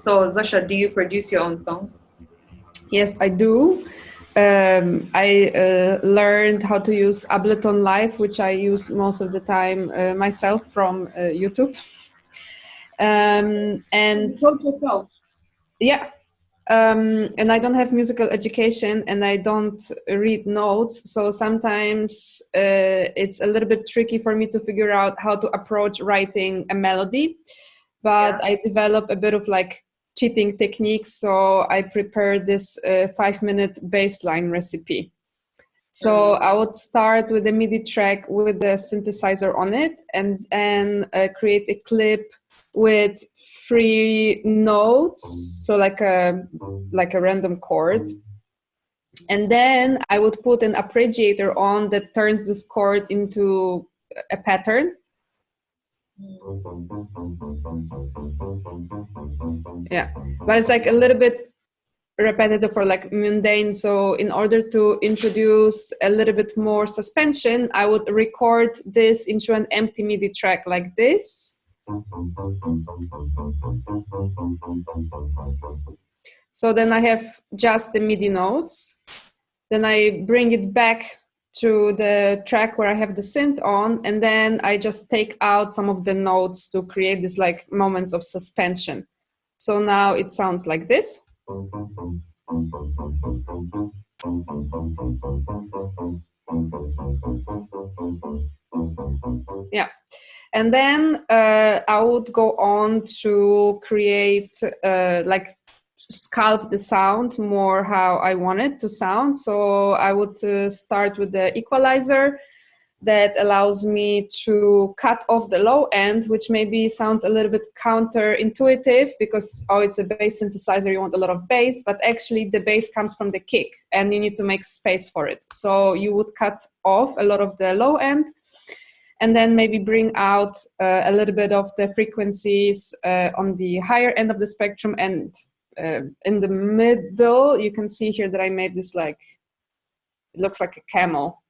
So Zasha, do you produce your own songs? Yes, I do. I learned how to use Ableton Live, which I use most of the time myself from YouTube. And you taught yourself? Yeah. And I don't have musical education and I don't read notes. So sometimes it's a little bit tricky for me to figure out how to approach writing a melody. But I develop a bit of like cheating techniques. So I prepared this 5-minute bassline recipe. So I would start with a MIDI track with the synthesizer on it and create a clip with 3 notes, so like a random chord. And then I would put an arpeggiator on that turns this chord into a pattern. Yeah, but it's like a little bit repetitive or like mundane. So in order to introduce a little bit more suspension, I would record this into an empty MIDI track like this. So then I have just the MIDI notes. Then I bring it back to the track where I have the synth on, and then I just take out some of the notes to create this like moments of suspension. So now it sounds like this. Yeah. And then I would go on to create, like sculpt the sound more how I want it to sound. So I would start with the equalizer that allows me to cut off the low end, which maybe sounds a little bit counterintuitive because, oh, it's a bass synthesizer, you want a lot of bass, but actually the bass comes from the kick and you need to make space for it. So you would cut off a lot of the low end and then maybe bring out a little bit of the frequencies on the higher end of the spectrum. And in the middle, you can see here that I made this like, it looks like a camel.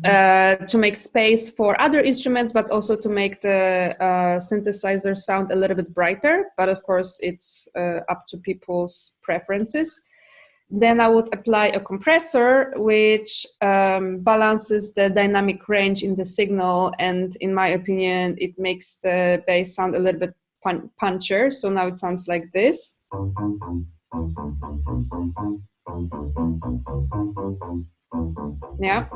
To make space for other instruments, but also to make the synthesizer sound a little bit brighter. But of course, it's up to people's preferences. Then I would apply a compressor, which balances the dynamic range in the signal. And in my opinion, it makes the bass sound a little bit punchier. So now it sounds like this. Yeah.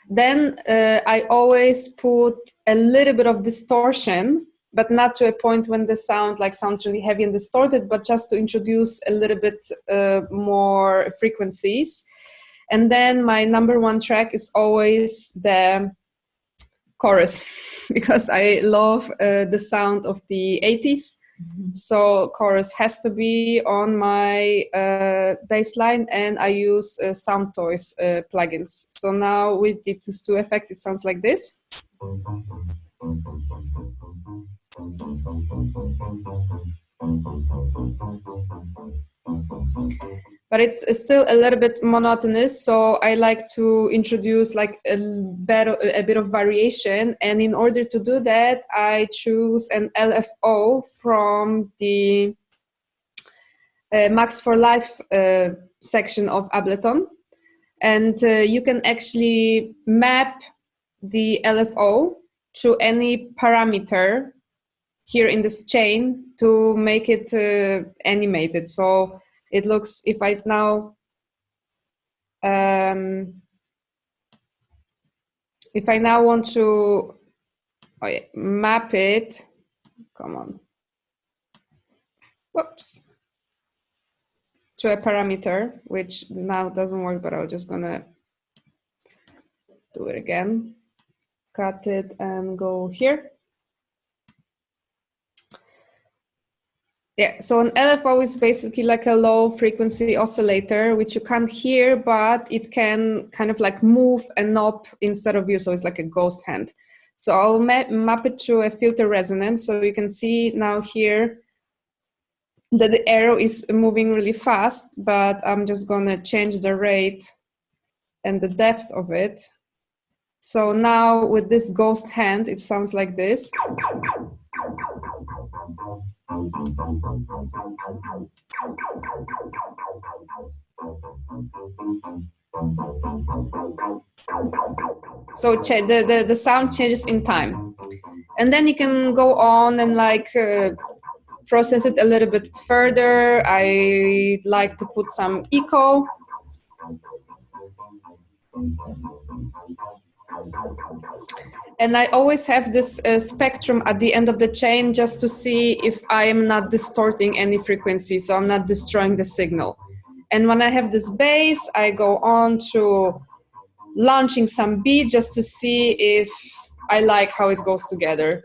Then I always put a little bit of distortion, but not to a point when the sound like sounds really heavy and distorted, but just to introduce a little bit more frequencies. And then my number 1 track is always the chorus because I love the sound of the 80s. So chorus has to be on my bass line, and I use Sound Toys plugins. So now with the two effects, it sounds like this. But it's still a little bit monotonous, so I like to introduce like a bit of variation. And in order to do that, I choose an LFO from the Max for Life section of Ableton. And you can actually map the LFO to any parameter here in this chain to make it animated. So it looks, if I now, want to map it, come on, whoops, to a parameter, which now doesn't work, but I'm just gonna do it again. Cut it and go here. Yeah, so an LFO is basically like a low frequency oscillator, which you can't hear, but it can kind of like move a knob instead of you. So it's like a ghost hand. So I'll map it to a filter resonance. So you can see now here that the arrow is moving really fast, but I'm just gonna change the rate and the depth of it. So now with this ghost hand, it sounds like this. So the sound changes in time. And then you can go on and like process it a little bit further. I like to put some echo. And I always have this spectrum at the end of the chain just to see if I am not distorting any frequency, so I'm not destroying the signal. And when I have this bass, I go on to launching some beat just to see if I like how it goes together.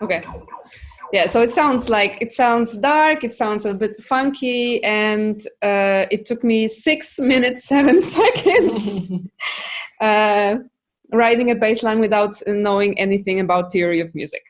Okay. Yeah, so it sounds dark, it sounds a bit funky, and it took me 6 minutes, 7 seconds writing a bass line without knowing anything about theory of music.